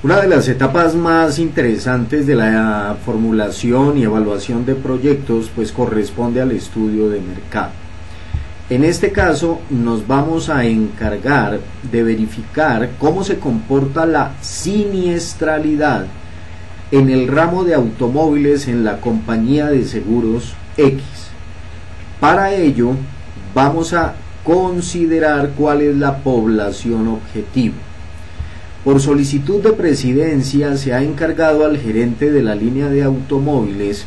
Una de las etapas más interesantes de la formulación y evaluación de proyectos pues corresponde al estudio de mercado. En este caso nos vamos a encargar de verificar cómo se comporta la siniestralidad en el ramo de automóviles en la compañía de seguros X. Para ello vamos a considerar cuál es la población objetivo. Por solicitud de presidencia se ha encargado al gerente de la línea de automóviles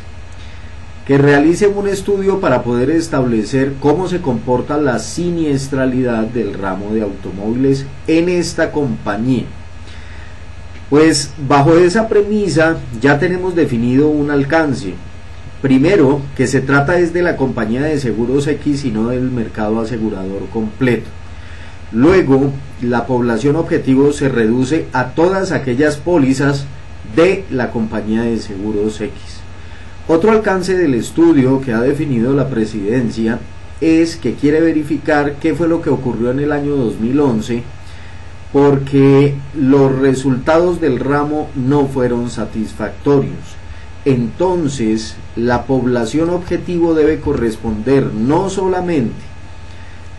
que realice un estudio para poder establecer cómo se comporta la siniestralidad del ramo de automóviles en esta compañía. Pues bajo esa premisa ya tenemos definido un alcance. Primero, que se trata es de la compañía de seguros X y no del mercado asegurador completo. Luego, la población objetivo se reduce a todas aquellas pólizas de la compañía de seguros X. Otro alcance del estudio que ha definido la presidencia es que quiere verificar qué fue lo que ocurrió en el año 2011, porque los resultados del ramo no fueron satisfactorios. Entonces, la población objetivo debe corresponder no solamente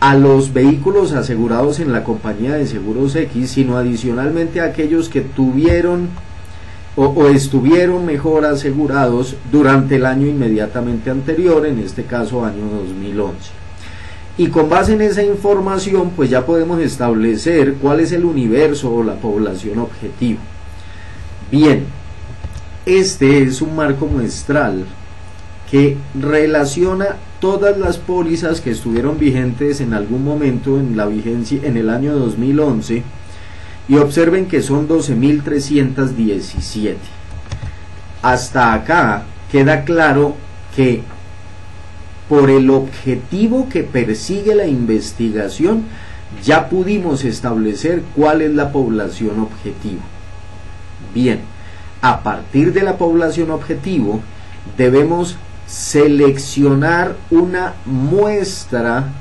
a los vehículos asegurados en la compañía de seguros X, sino adicionalmente a aquellos que tuvieron o estuvieron mejor asegurados durante el año inmediatamente anterior, en este caso año 2011. Y con base en esa información pues ya podemos establecer cuál es el universo o la población objetivo. Bien, este es un marco muestral que relaciona todas las pólizas que estuvieron vigentes en algún momento en la vigencia en el año 2011, y observen que son 12.317. Hasta acá queda claro que por el objetivo que persigue la investigación ya pudimos establecer cuál es la población objetivo. Bien, a partir de la población objetivo debemos seleccionar una muestra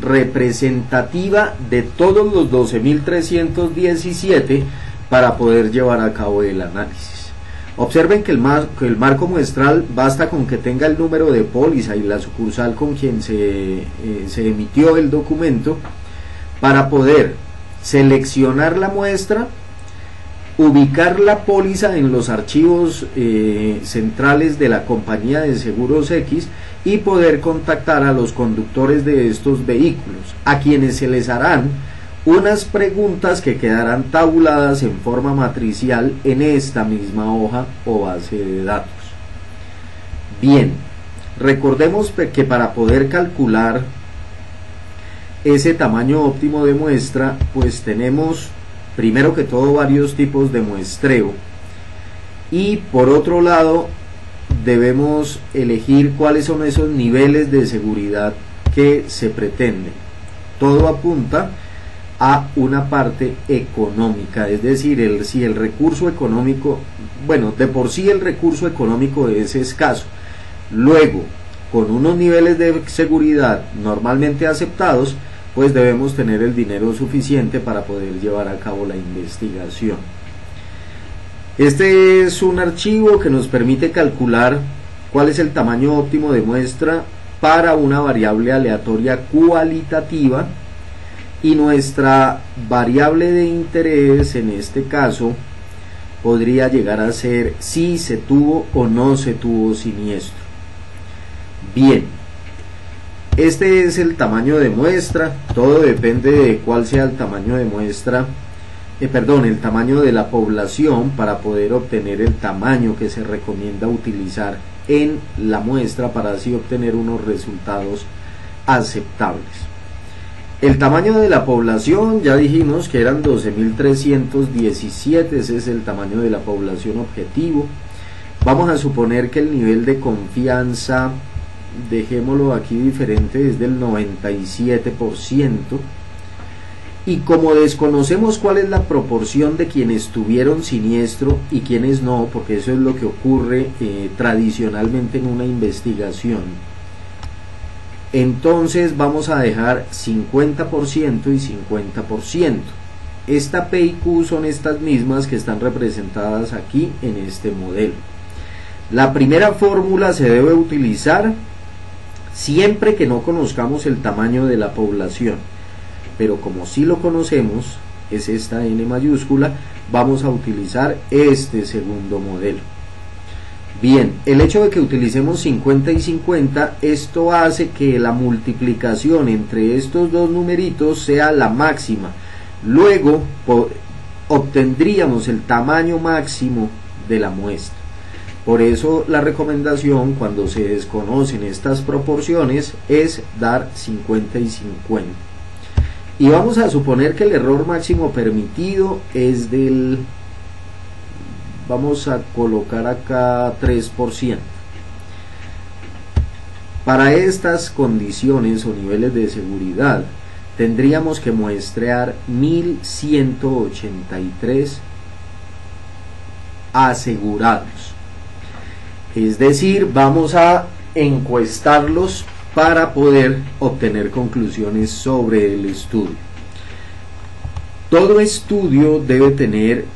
representativa de todos los 12.317 para poder llevar a cabo el análisis. Observen que el marco muestral basta con que tenga el número de póliza y la sucursal con quien se emitió el documento para poder seleccionar la muestra, ubicar la póliza en los archivos centrales de la compañía de seguros X y poder contactar a los conductores de estos vehículos, a quienes se les harán unas preguntas que quedarán tabuladas en forma matricial en esta misma hoja o base de datos. Bien, recordemos que para poder calcular ese tamaño óptimo de muestra, pues tenemos primero que todo varios tipos de muestreo, y por otro lado debemos elegir cuáles son esos niveles de seguridad que se pretenden. Todo apunta a una parte económica, es decir, si el recurso económico, bueno, de por sí el recurso económico es escaso, luego con unos niveles de seguridad normalmente aceptados, pues debemos tener el dinero suficiente para poder llevar a cabo la investigación. Este es un archivo que nos permite calcular cuál es el tamaño óptimo de muestra para una variable aleatoria cualitativa, y nuestra variable de interés en este caso podría llegar a ser si se tuvo o no se tuvo siniestro. Bien, este es el tamaño de muestra, todo depende de cuál sea el tamaño de muestra, el tamaño de la población para poder obtener el tamaño que se recomienda utilizar en la muestra para así obtener unos resultados aceptables. El tamaño de la población ya dijimos que eran 12.317, ese es el tamaño de la población objetivo. Vamos a suponer que el nivel de confianza, dejémoslo aquí diferente, es del 97%, y como desconocemos cuál es la proporción de quienes tuvieron siniestro y quienes no, porque eso es lo que ocurre tradicionalmente en una investigación, entonces vamos a dejar 50% y 50%. esta P y Q son estas mismas que están representadas aquí en este modelo. La primera fórmula se debe utilizar siempre que no conozcamos el tamaño de la población, pero como sí lo conocemos, es esta N mayúscula, vamos a utilizar este segundo modelo. Bien, el hecho de que utilicemos 50 y 50, esto hace que la multiplicación entre estos dos numeritos sea la máxima. Luego obtendríamos el tamaño máximo de la muestra. Por eso la recomendación cuando se desconocen estas proporciones es dar 50 y 50. Y vamos a suponer que el error máximo permitido es del... vamos a colocar acá 3%. Para estas condiciones o niveles de seguridad tendríamos que muestrear 1183 asegurados, es decir, vamos a encuestarlos para poder obtener conclusiones sobre el estudio. Todo estudio debe tener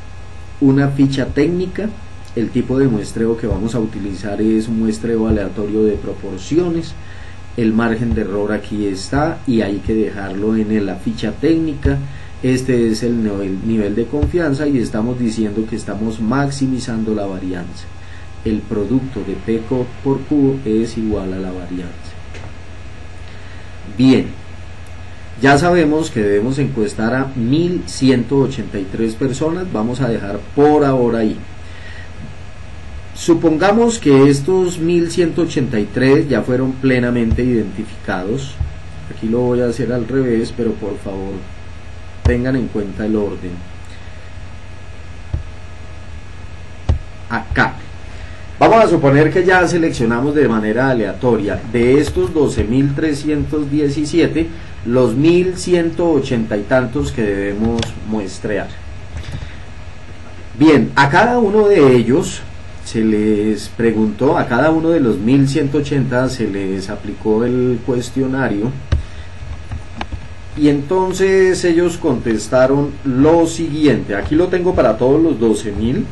una ficha técnica. El tipo de muestreo que vamos a utilizar es un muestreo aleatorio de proporciones. El margen de error aquí está y hay que dejarlo en la ficha técnica. Este es el nivel de confianza y estamos diciendo que estamos maximizando la varianza. El producto de P por Q es igual a la varianza. Bien, ya sabemos que debemos encuestar a 1183 personas, vamos a dejar por ahora ahí. Supongamos que estos 1183 ya fueron plenamente identificados. Aquí lo voy a hacer al revés, pero por favor tengan en cuenta el orden. Acá. Vamos a suponer que ya seleccionamos de manera aleatoria de estos 12.317 los 1180 y tantos que debemos muestrear. Bien, a cada uno de ellos se les preguntó, a cada uno de los 1180 se les aplicó el cuestionario y entonces ellos contestaron lo siguiente. Aquí lo tengo para todos los 12.000.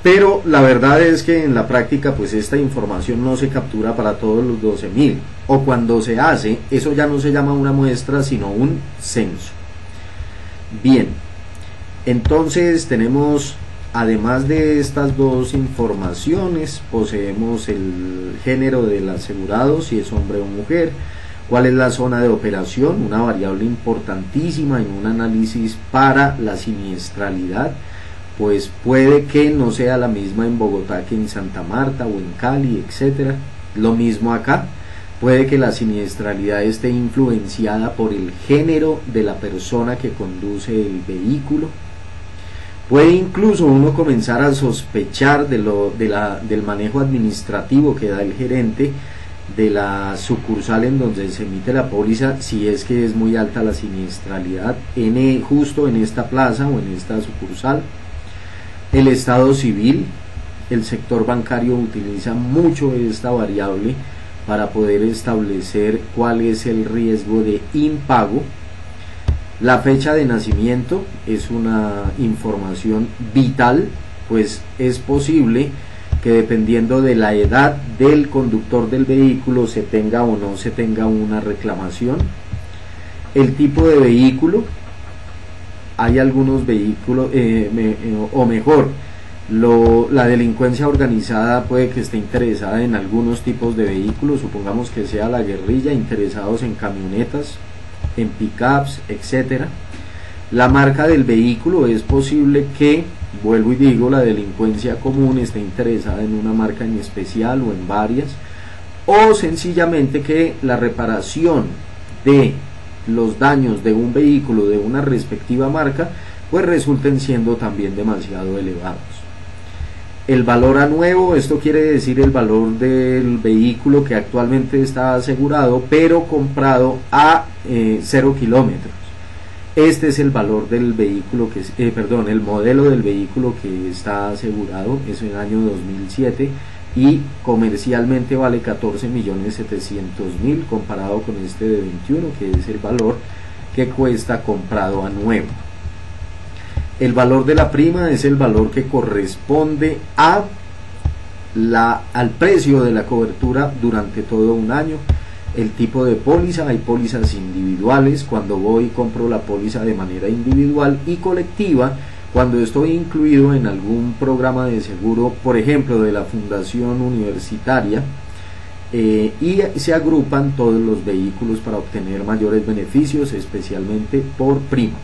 Pero la verdad es que en la práctica pues esta información no se captura para todos los 12.000, o cuando se hace, eso ya no se llama una muestra sino un censo. Bien, entonces tenemos, además de estas dos informaciones, poseemos el género del asegurado, si es hombre o mujer, cuál es la zona de operación, una variable importantísima en un análisis para la siniestralidad. Pues puede que no sea la misma en Bogotá que en Santa Marta o en Cali, etcétera. Lo mismo acá, puede que la siniestralidad esté influenciada por el género de la persona que conduce el vehículo. Puede incluso uno comenzar a sospechar del manejo administrativo que da el gerente de la sucursal en donde se emite la póliza, si es que es muy alta la siniestralidad justo en esta plaza o en esta sucursal. El estado civil, el sector bancario utiliza mucho esta variable para poder establecer cuál es el riesgo de impago. La fecha de nacimiento es una información vital, pues es posible que dependiendo de la edad del conductor del vehículo se tenga o no se tenga una reclamación. El tipo de vehículo. Hay algunos vehículos, o mejor, la delincuencia organizada puede que esté interesada en algunos tipos de vehículos, supongamos que sea la guerrilla, interesados en camionetas, en pickups, etcétera. La marca del vehículo, es posible que, vuelvo y digo, la delincuencia común esté interesada en una marca en especial o en varias, o sencillamente que la reparación de los daños de un vehículo de una respectiva marca pues resulten siendo también demasiado elevados. El valor a nuevo, esto quiere decir el valor del vehículo que actualmente está asegurado pero comprado a 0 kilómetros. Este es el valor del vehículo que el modelo del vehículo que está asegurado, es el año 2007 y comercialmente vale 14.700.000 comparado con este de 21, que es el valor que cuesta comprado a nuevo. El valor de la prima es el valor que corresponde al precio de la cobertura durante todo un año. El tipo de póliza, hay pólizas individuales, cuando voy y compro la póliza de manera individual, y colectiva, cuando estoy incluido en algún programa de seguro, por ejemplo de la Fundación Universitaria, y se agrupan todos los vehículos para obtener mayores beneficios, especialmente por prima.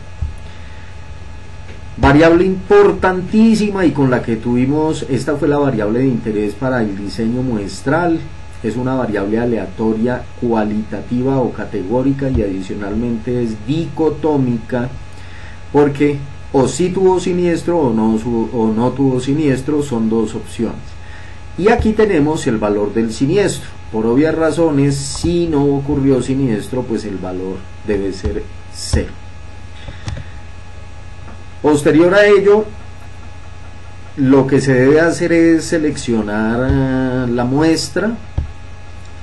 Variable importantísima y con la que tuvimos, esta fue la variable de interés para el diseño muestral. Es una variable aleatoria cualitativa o categórica, y adicionalmente es dicotómica, porque o sí tuvo siniestro o no tuvo siniestro, son dos opciones. Y aquí tenemos el valor del siniestro. Por obvias razones, si no ocurrió siniestro, pues el valor debe ser 0. Posterior a ello, lo que se debe hacer es seleccionar la muestra.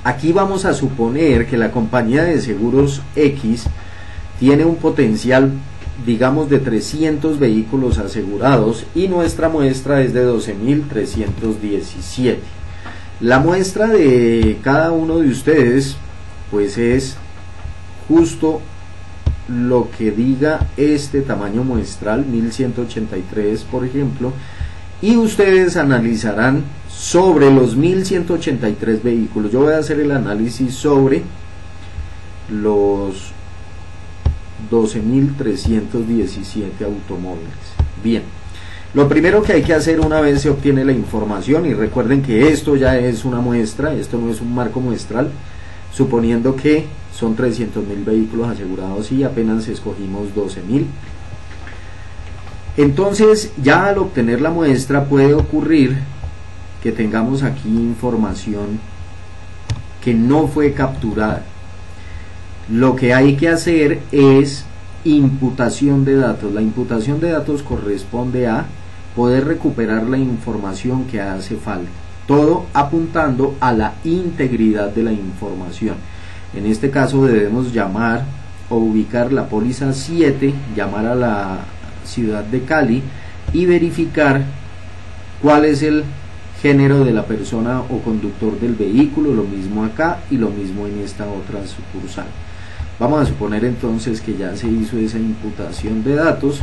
Aquí vamos a suponer que la compañía de seguros X tiene un potencial, digamos, de 300 vehículos asegurados, y nuestra muestra es de 12.317. La muestra de cada uno de ustedes pues es justo lo que diga este tamaño muestral, 1183 por ejemplo, y ustedes analizarán sobre los 1183 vehículos. Yo voy a hacer el análisis sobre los 12.317 automóviles. Bien, lo primero que hay que hacer una vez se obtiene la información, y recuerden que esto ya es una muestra, esto no es un marco muestral, suponiendo que son 300.000 vehículos asegurados y apenas escogimos 12.000. Entonces, ya al obtener la muestra puede ocurrir que tengamos aquí información que no fue capturada. Lo que hay que hacer es imputación de datos. La imputación de datos corresponde a poder recuperar la información que hace falta, todo apuntando a la integridad de la información. En este caso debemos llamar o ubicar la póliza 7, llamar a la ciudad de Cali y verificar cuál es el género de la persona o conductor del vehículo, lo mismo acá y lo mismo en esta otra sucursal. Vamos a suponer entonces que ya se hizo esa imputación de datos,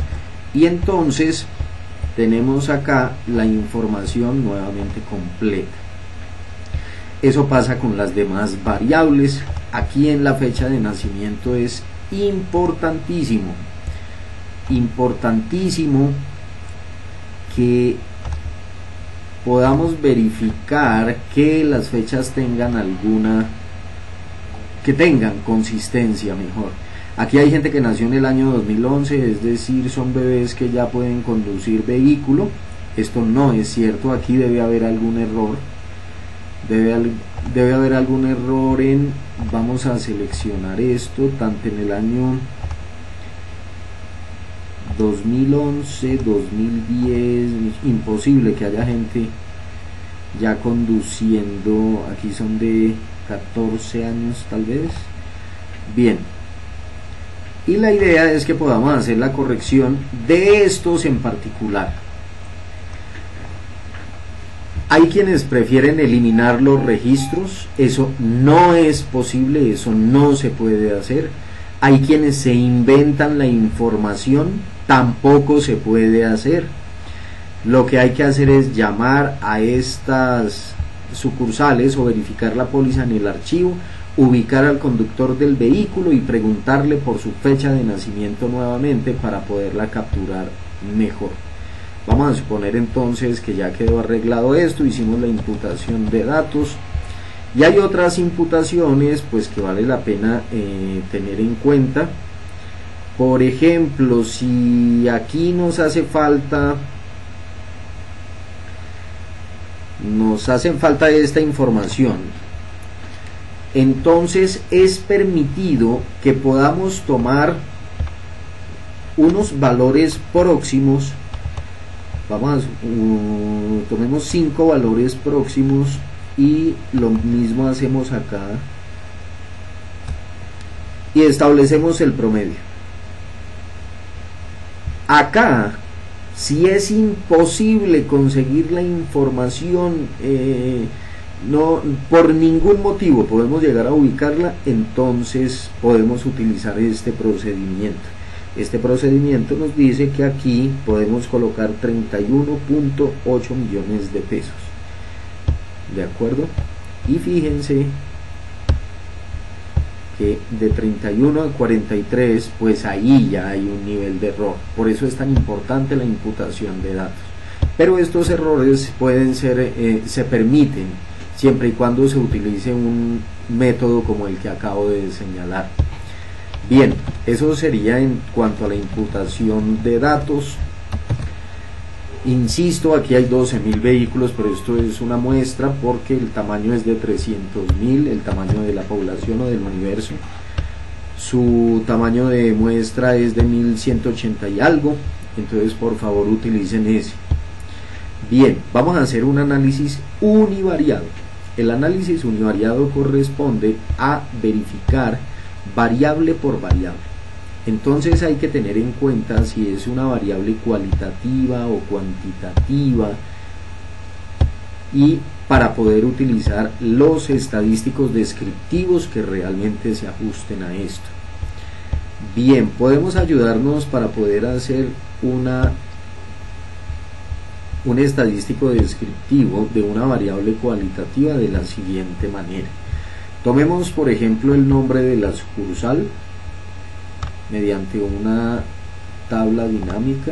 y entonces tenemos acá la información nuevamente completa. Eso pasa con las demás variables. Aquí en la fecha de nacimiento es importantísimo que podamos verificar que las fechas tengan consistencia mejor. Aquí hay gente que nació en el año 2011, es decir, son bebés que ya pueden conducir vehículo. Esto no es cierto, aquí debe haber algún error. Debe haber algún error vamos a seleccionar esto, tanto en el año 2011, 2010, imposible que haya gente ya conduciendo, aquí son de 14 años tal vez. Bien, y la idea es que podamos hacer la corrección de estos en particular. Hay quienes prefieren eliminar los registros, eso no es posible, eso no se puede hacer. Hay quienes se inventan la información, tampoco se puede hacer. Lo que hay que hacer es llamar a estas sucursales o verificar la póliza en el archivo, ubicar al conductor del vehículo y preguntarle por su fecha de nacimiento nuevamente para poderla capturar mejor. Vamos a suponer entonces que ya quedó arreglado esto, hicimos la imputación de datos, y hay otras imputaciones pues que vale la pena tener en cuenta. Por ejemplo, si aquí nos hace falta esta información, entonces es permitido que podamos tomar unos valores próximos. Tomemos 5 valores próximos y lo mismo hacemos acá y establecemos el promedio. Acá, si es imposible conseguir la información, no, por ningún motivo podemos llegar a ubicarla, entonces podemos utilizar este procedimiento. Este procedimiento nos dice que aquí podemos colocar 31.8 millones de pesos. ¿De acuerdo? Y fíjense que de 31 a 43, pues ahí ya hay un nivel de error. Por eso es tan importante la imputación de datos. Pero estos errores pueden ser, se permiten siempre y cuando se utilice un método como el que acabo de señalar. Bien, eso sería en cuanto a la imputación de datos. Insisto, aquí hay 12.000 vehículos, pero esto es una muestra porque el tamaño es de 300.000, el tamaño de la población o del universo. Su tamaño de muestra es de 1180 y algo, entonces por favor utilicen ese. Bien, vamos a hacer un análisis univariado. El análisis univariado corresponde a verificar variable por variable. Entonces hay que tener en cuenta si es una variable cualitativa o cuantitativa, y para poder utilizar los estadísticos descriptivos que realmente se ajusten a esto. Bien, podemos ayudarnos para poder hacer un estadístico descriptivo de una variable cualitativa de la siguiente manera. Tomemos por ejemplo el nombre de la sucursal mediante una tabla dinámica.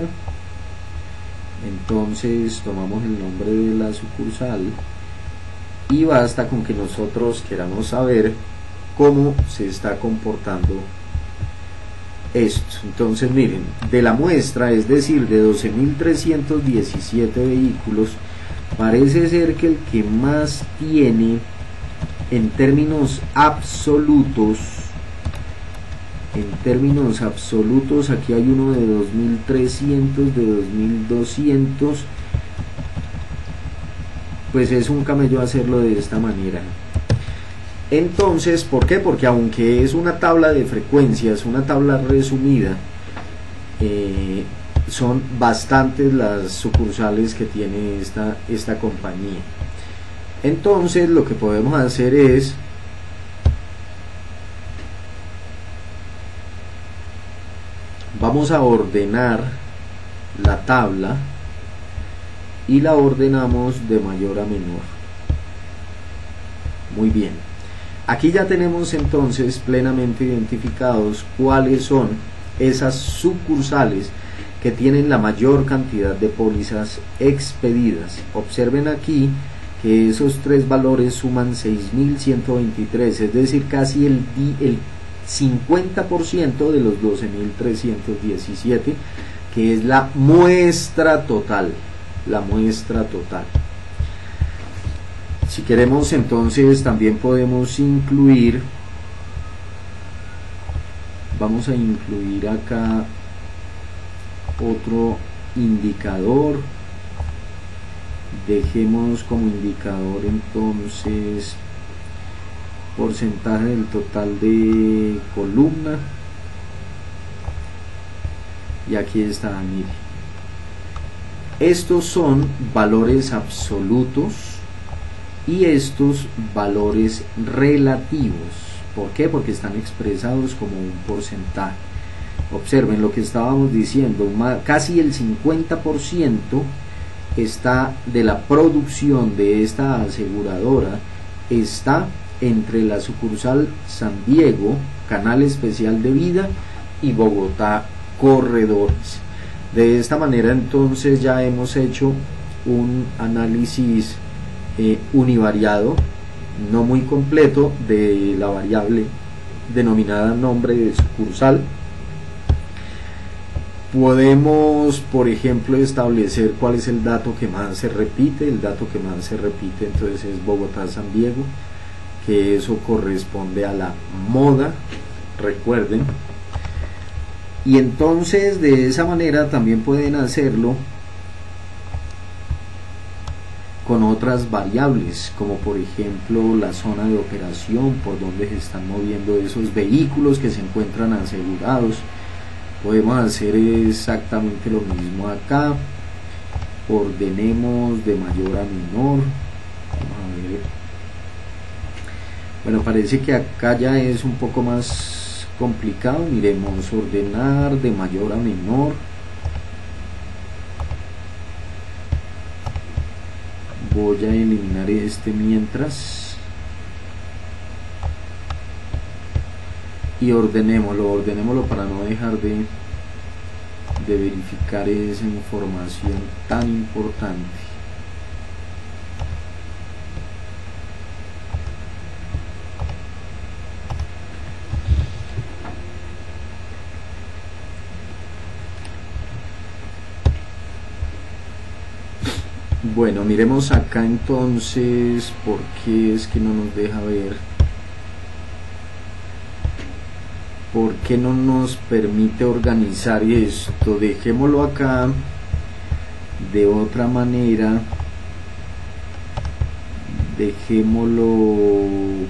Entonces tomamos el nombre de la sucursal y basta con que nosotros queramos saber cómo se está comportando esto. Entonces miren, de la muestra, es decir, de 12.317 vehículos, parece ser que el que más tiene en términos absolutos, aquí hay uno de 2.300, de 2.200, pues es un camello hacerlo de esta manera. Entonces, ¿por qué? Porque aunque es una tabla de frecuencias, una tabla resumida, son bastantes las sucursales que tiene esta compañía. Entonces lo que podemos hacer es vamos a ordenar la tabla y la ordenamos de mayor a menor. Muy bien, aquí ya tenemos entonces plenamente identificados cuáles son esas sucursales que tienen la mayor cantidad de pólizas expedidas. Observen aquí que esos tres valores suman 6.123, es decir, casi el 50% de los 12.317, que es la muestra total. Si queremos, entonces también podemos incluir, vamos a incluir acá otro indicador. Dejemos como indicador entonces porcentaje del total de columna, y aquí está, mire, estos son valores absolutos y estos valores relativos. ¿Por qué? Porque están expresados como un porcentaje. Observen lo que estábamos diciendo, casi el 50% está de la producción de esta aseguradora está entre la sucursal San Diego, Canal Especial de Vida, y Bogotá Corredores. De esta manera entonces ya hemos hecho un análisis univariado, no muy completo, de la variable denominada nombre de sucursal. Podemos, por ejemplo, establecer cuál es el dato que más se repite. El dato que más se repite entonces es Bogotá-San Diego, que eso corresponde a la moda, recuerden. Y entonces de esa manera también pueden hacerlo con otras variables, como por ejemplo la zona de operación, por donde se están moviendo esos vehículos que se encuentran asegurados. Podemos hacer exactamente lo mismo acá, ordenemos de mayor a menor. Vamos a ver. Bueno, parece que acá ya es un poco más complicado. Miremos, ordenar de mayor a menor. Voy a eliminar este mientras y ordenémoslo para no dejar de verificar esa información tan importante. Bueno, miremos acá entonces, ¿por qué es que no nos deja ver? ¿Por qué no nos permite organizar esto? Dejémoslo acá de otra manera. Dejémoslo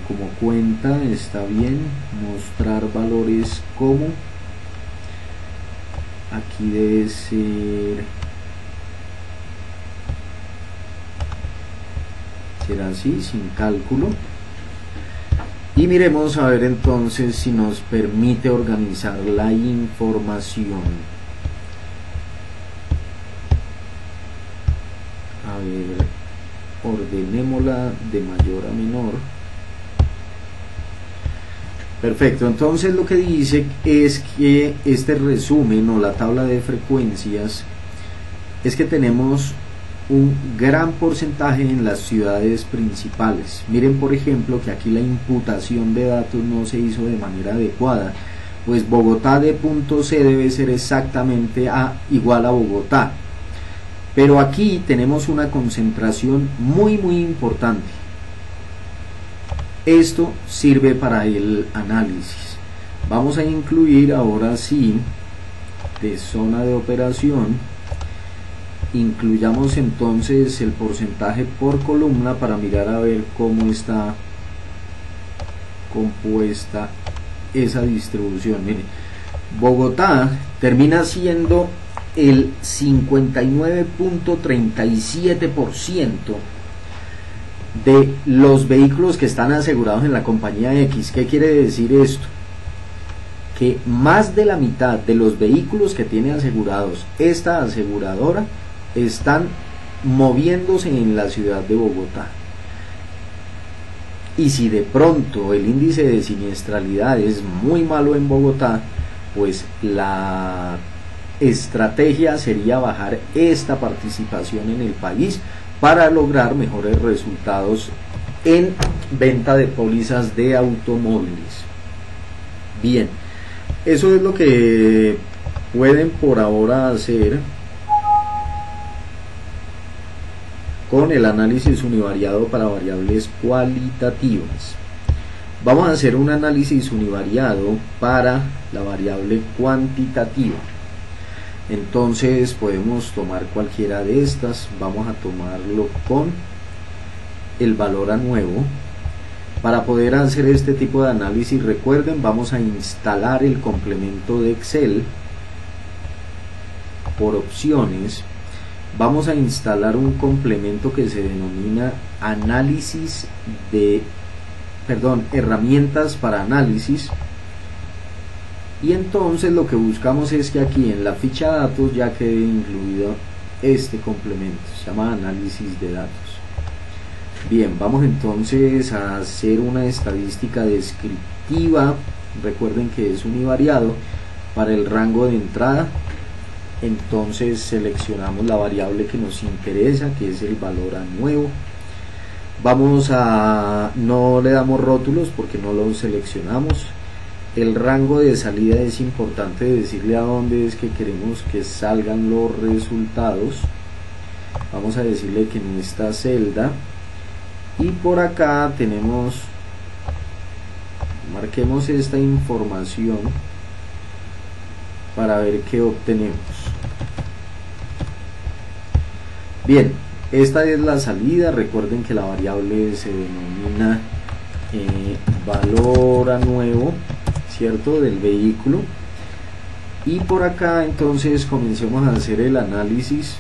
como cuenta, está bien. Mostrar valores como. Aquí debe ser. Será así, sin cálculo. Y miremos a ver entonces si nos permite organizar la información. A ver, ordenémosla de mayor a menor. Perfecto, entonces lo que dice es que este resumen o la tabla de frecuencias es que tenemos un gran porcentaje en las ciudades principales. Miren por ejemplo que aquí la imputación de datos no se hizo de manera adecuada, pues Bogotá de punto C debe ser exactamente igual a Bogotá, pero aquí tenemos una concentración muy importante. Esto sirve para el análisis. Vamos a incluir ahora sí de zona de operación. Incluyamos entonces el porcentaje por columna para mirar a ver cómo está compuesta esa distribución. Miren, Bogotá termina siendo el 59.37% de los vehículos que están asegurados en la compañía X. ¿Qué quiere decir esto? Que más de la mitad de los vehículos que tiene asegurados esta aseguradora están moviéndose en la ciudad de Bogotá. Y si de pronto el índice de siniestralidad es muy malo en Bogotá, pues la estrategia sería bajar esta participación en el país para lograr mejores resultados en venta de pólizas de automóviles. Bien, eso es lo que pueden por ahora hacer con el análisis univariado para variables cualitativas. Vamos a hacer un análisis univariado para la variable cuantitativa. Entonces podemos tomar cualquiera de estas. Vamos a tomarlo con el valor a nuevo. Para poder hacer este tipo de análisis, recuerden, vamos a instalar el complemento de Excel por opciones. Vamos a instalar un complemento que se denomina herramientas para análisis, y entonces lo que buscamos es que aquí en la ficha datos ya quede incluido este complemento, se llama análisis de datos. Bien, vamos entonces a hacer una estadística descriptiva. Recuerden que es univariado para el rango de entrada. Entonces seleccionamos la variable que nos interesa, que es el valor a nuevo. No le damos rótulos porque no lo seleccionamos. El rango de salida es importante decirle a dónde es que queremos que salgan los resultados. Vamos a decirle que en esta celda, y por acá marquemos esta información para ver qué obtenemos. Bien, esta es la salida. Recuerden que la variable se denomina valor a nuevo, ¿cierto?, del vehículo, Y por acá entonces comencemos a hacer el análisis.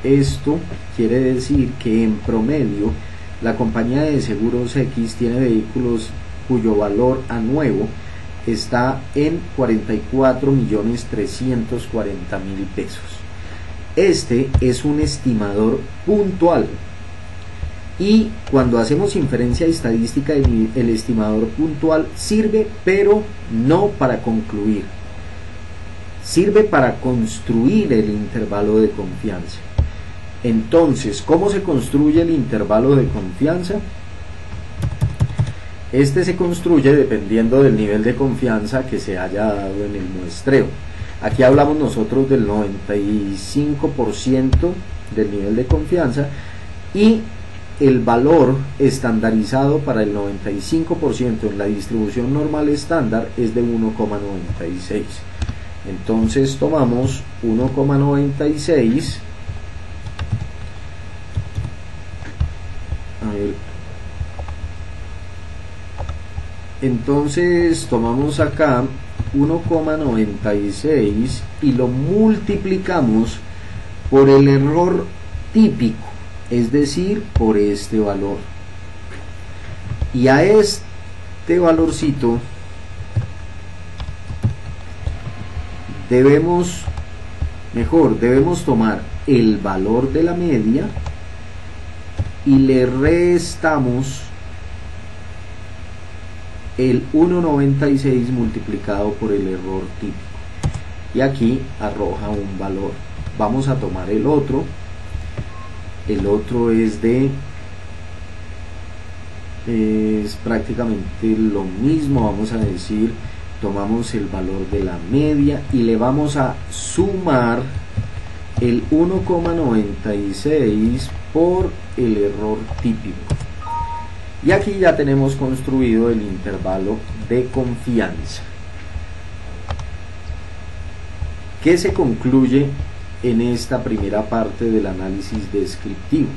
Esto quiere decir que en promedio la compañía de seguros X tiene vehículos cuyo valor a nuevo está en 44.340.000 pesos. Este es un estimador puntual, y cuando hacemos inferencia estadística el estimador puntual sirve, pero no para concluir, sirve para construir el intervalo de confianza. Entonces, ¿cómo se construye el intervalo de confianza? Este se construye dependiendo del nivel de confianza que se haya dado en el muestreo. Aquí hablamos nosotros del 95% del nivel de confianza, y el valor estandarizado para el 95% en la distribución normal estándar es de 1,96. Entonces tomamos 1,96. A ver. Entonces tomamos acá 1,96 y lo multiplicamos por el error típico, es decir, por este valor. Y a este valorcito debemos tomar el valor de la media y le restamos el 1,96 multiplicado por el error típico, y aquí arroja un valor. Vamos a tomar el otro es prácticamente lo mismo. Vamos a decir, tomamos el valor de la media y le vamos a sumar el 1,96 por el error típico, y aquí ya tenemos construido el intervalo de confianza, que se concluye en esta primera parte del análisis descriptivo,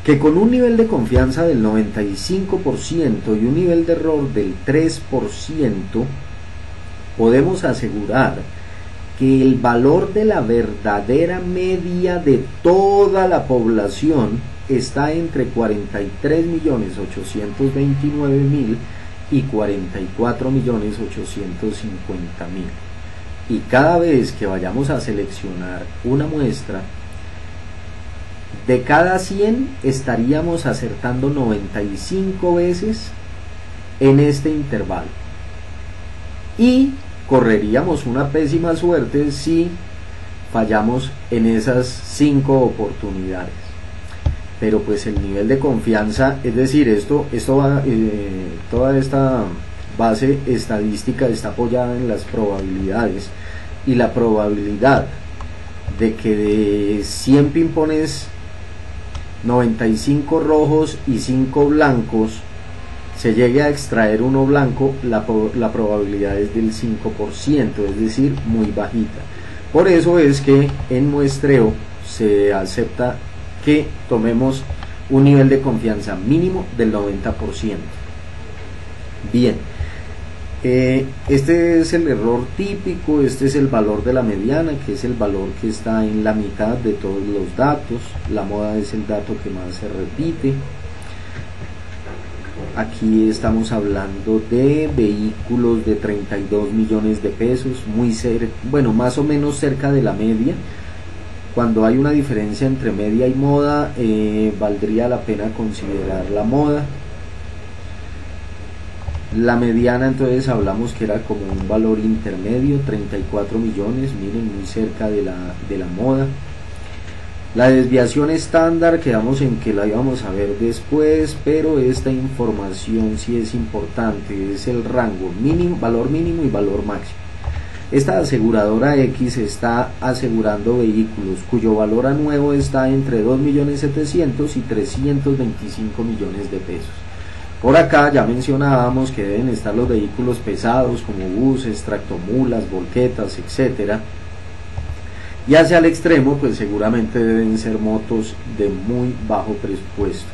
que con un nivel de confianza del 95% y un nivel de error del 3% podemos asegurar que el valor de la verdadera media de toda la población está entre 43.829.000 y 44.850.000. Y cada vez que vayamos a seleccionar una muestra, de cada 100 estaríamos acertando 95 veces en este intervalo, y correríamos una pésima suerte si fallamos en esas 5 oportunidades. Pero pues el nivel de confianza, es decir, toda esta base estadística está apoyada en las probabilidades, y la probabilidad de que de 100 pimpones 95 rojos y 5 blancos se llegue a extraer uno blanco, la probabilidad es del 5%, es decir, muy bajita. Por eso es que en muestreo se acepta que tomemos un nivel de confianza mínimo del 90%. Bien, este es el error típico, este es el valor de la mediana, que es el valor que está en la mitad de todos los datos. La moda es el dato que más se repite. Aquí estamos hablando de vehículos de 32 millones de pesos, más o menos cerca de la media. Cuando hay una diferencia entre media y moda, valdría la pena considerar la moda. La mediana, entonces hablamos que era como un valor intermedio, 34 millones, miren, muy cerca de la moda. La desviación estándar, quedamos en que la íbamos a ver después, pero esta información sí es importante, es el rango mínimo, valor mínimo y valor máximo. Esta aseguradora X está asegurando vehículos cuyo valor a nuevo está entre 2.700.000 y 325 millones de pesos. Por acá ya mencionábamos que deben estar los vehículos pesados como buses, tractomulas, volquetas, etcétera. Y hacia el extremo, pues seguramente deben ser motos de muy bajo presupuesto.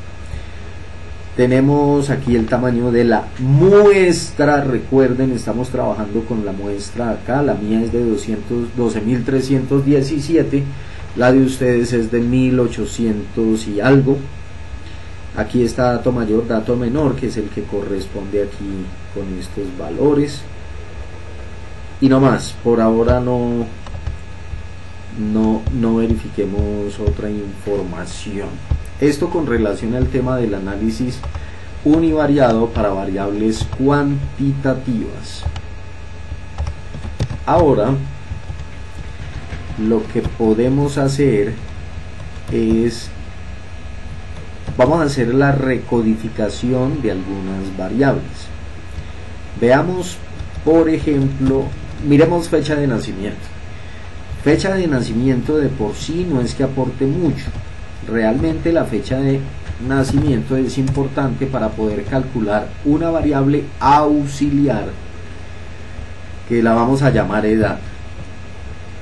Tenemos aquí el tamaño de la muestra. Recuerden, estamos trabajando con la muestra acá. La mía es de 12.317, la de ustedes es de 1.800 y algo. Aquí está dato mayor, dato menor, que es el que corresponde aquí con estos valores. Y no más, por ahora no verifiquemos otra información. Esto con relación al tema del análisis univariado para variables cuantitativas. Ahora, lo que podemos hacer es, vamos a hacer la recodificación de algunas variables. Veamos, por ejemplo, miremos fecha de nacimiento. Fecha de nacimiento de por sí no es que aporte mucho. Realmente la fecha de nacimiento es importante para poder calcular una variable auxiliar que la vamos a llamar edad.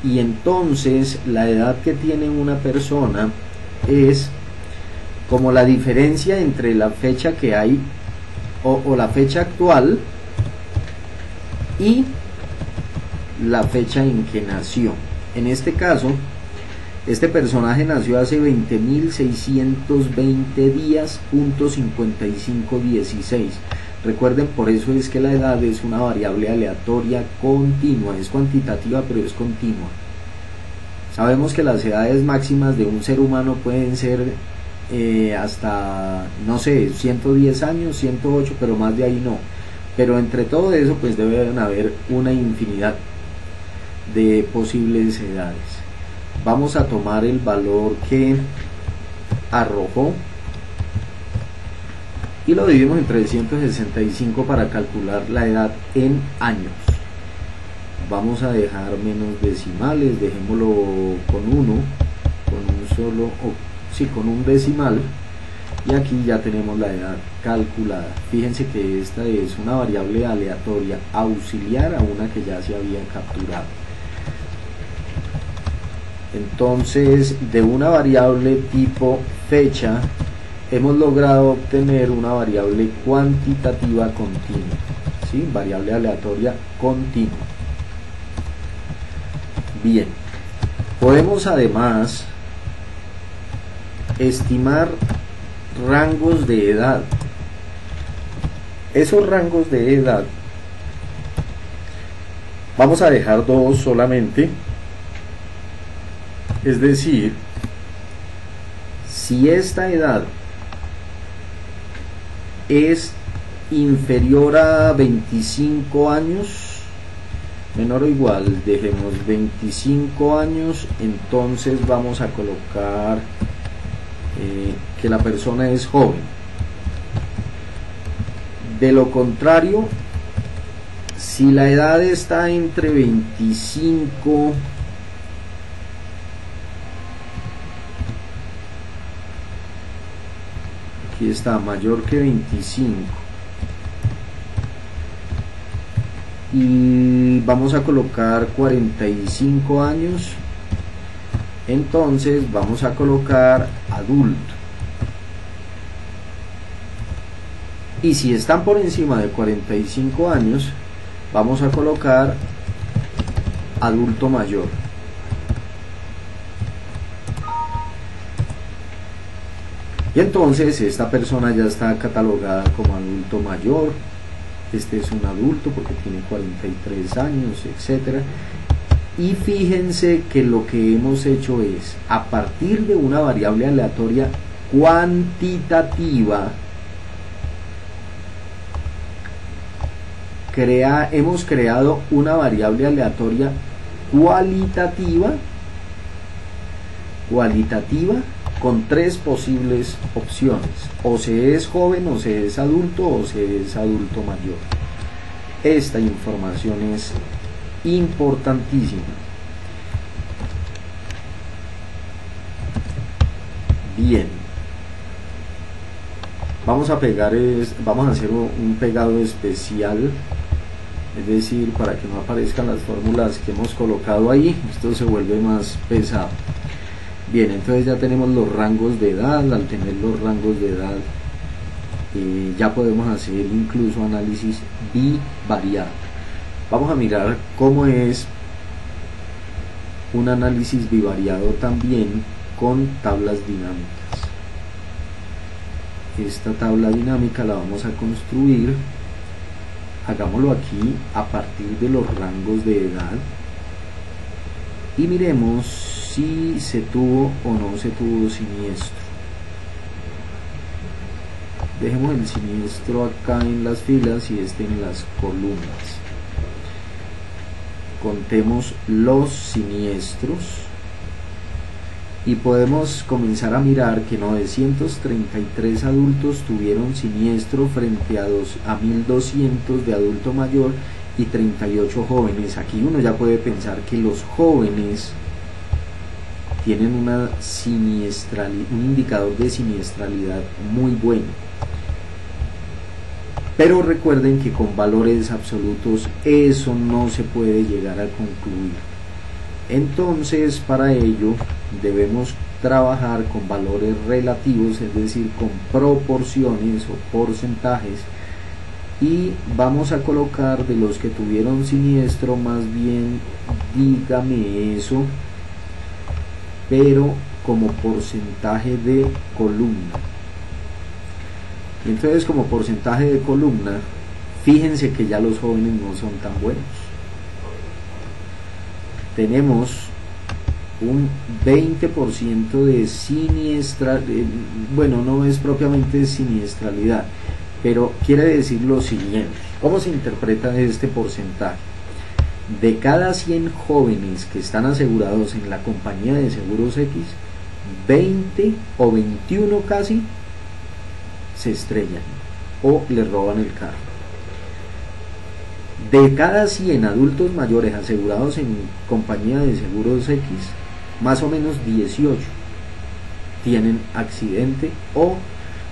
Y entonces la edad que tiene una persona es como la diferencia entre la fecha que hay o la fecha actual y la fecha en que nació. En este caso, este personaje nació hace 20.620 días, .5516. Recuerden, por eso es que la edad es una variable aleatoria continua, es cuantitativa pero es continua. Sabemos que las edades máximas de un ser humano pueden ser hasta, no sé, 110 años, 108, pero más de ahí no. Pero entre todo eso pues deben haber una infinidad de posibles edades. Vamos a tomar el valor que arrojó y lo dividimos en 365 para calcular la edad en años. Vamos a dejar menos decimales, dejémoslo con uno, con un decimal, y aquí ya tenemos la edad calculada. Fíjense que esta es una variable aleatoria auxiliar a una que ya se había capturado. Entonces, de una variable tipo fecha hemos logrado obtener una variable cuantitativa continua, ¿sí? Variable aleatoria continua. Bien, podemos además estimar rangos de edad. Esos rangos de edad vamos a dejar dos solamente. Es decir, si esta edad es inferior a 25 años, menor o igual, dejemos 25 años, entonces vamos a colocar que la persona es joven. De lo contrario, si la edad está entre 25 aquí está, mayor que 25 y vamos a colocar 45 años, entonces vamos a colocar adulto. Y si están por encima de 45 años, vamos a colocar adulto mayor. Y entonces esta persona ya está catalogada como adulto mayor. Este es un adulto porque tiene 43 años, etcétera. Y fíjense que lo que hemos hecho es, a partir de una variable aleatoria cuantitativa, hemos creado una variable aleatoria cualitativa con tres posibles opciones: o se es joven, o se es adulto, o se es adulto mayor. Esta información es importantísima. Bien, vamos a hacer un pegado especial, es decir, para que no aparezcan las fórmulas que hemos colocado ahí, esto se vuelve más pesado. Bien, entonces ya tenemos los rangos de edad. Al tener los rangos de edad ya podemos hacer incluso análisis bivariado. Vamos a mirar cómo es un análisis bivariado también con tablas dinámicas. Esta tabla dinámica la vamos a construir, hagámoslo aquí a partir de los rangos de edad y miremos si se tuvo o no se tuvo siniestro. Dejemos el siniestro acá en las filas y este en las columnas. Contemos los siniestros y podemos comenzar a mirar que 933 adultos tuvieron siniestro frente a 1200 de adulto mayor y 38 jóvenes. Aquí uno ya puede pensar que los jóvenes tienen una un indicador de siniestralidad muy bueno. Pero recuerden que con valores absolutos eso no se puede llegar a concluir. Entonces, para ello debemos trabajar con valores relativos, es decir, con proporciones o porcentajes, y vamos a colocar de los que tuvieron siniestro, más bien dígame eso, pero como porcentaje de columna. Entonces, como porcentaje de columna, fíjense que ya los jóvenes no son tan buenos. Tenemos un 20% de siniestralidad, bueno, no es propiamente siniestralidad, pero quiere decir lo siguiente. ¿Cómo se interpreta este porcentaje? De cada 100 jóvenes que están asegurados en la compañía de seguros X, 20 o 21 casi se estrellan o le roban el carro. De cada 100 adultos mayores asegurados en compañía de seguros X, más o menos 18 tienen accidente o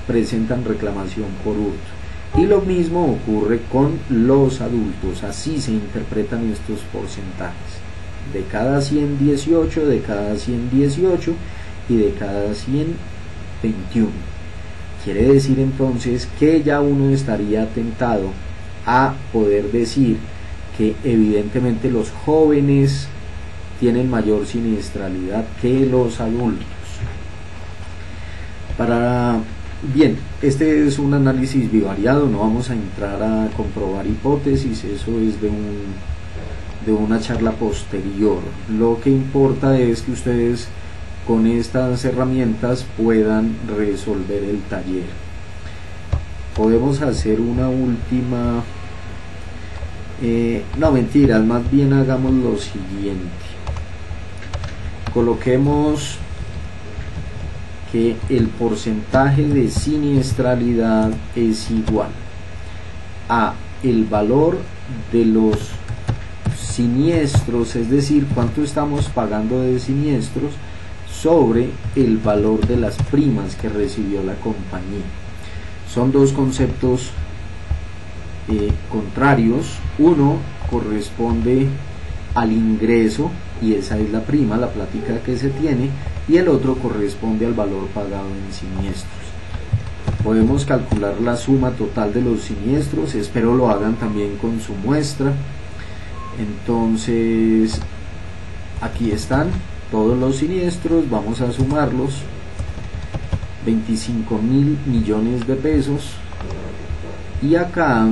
presentan reclamación por hurto. Y lo mismo ocurre con los adultos, así se interpretan estos porcentajes. De cada 100, 18, de cada 100, 18 y de cada 100, 21. Quiere decir entonces que ya uno estaría tentado a poder decir que evidentemente los jóvenes tienen mayor siniestralidad que los adultos. Bien, este es un análisis bivariado, no vamos a entrar a comprobar hipótesis, eso es de una charla posterior. Lo que importa es que ustedes con estas herramientas puedan resolver el taller. Podemos hacer una última, no mentiras, más bien hagamos lo siguiente. Coloquemos que el porcentaje de siniestralidad es igual a el valor de los siniestros, es decir, cuánto estamos pagando de siniestros, sobre el valor de las primas que recibió la compañía. Son dos conceptos contrarios. Uno corresponde al ingreso y esa es la prima, la plática que se tiene, y el otro corresponde al valor pagado en siniestros. Podemos calcular la suma total de los siniestros, espero lo hagan también con su muestra. Entonces aquí están todos los siniestros, vamos a sumarlos. 25.000 millones de pesos, y acá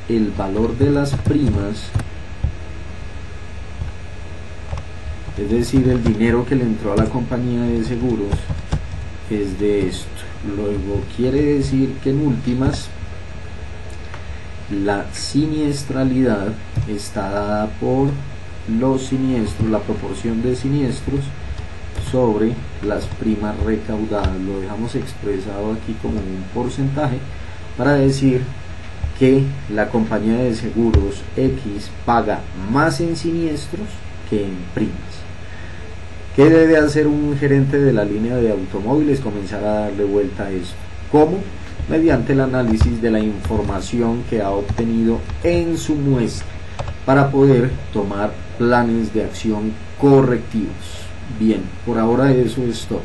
el valor de las primas, es decir, el dinero que le entró a la compañía de seguros, es de esto. Luego quiere decir que en últimas la siniestralidad está dada por los siniestros, la proporción de siniestros sobre las primas recaudadas. Lo dejamos expresado aquí como un porcentaje para decir que la compañía de seguros X paga más en siniestros que en primas. ¿Qué debe hacer un gerente de la línea de automóviles? Comenzar a darle vuelta a esto. ¿Cómo? Mediante el análisis de la información que ha obtenido en su muestra para poder tomar planes de acción correctivos. Bien, por ahora eso es todo.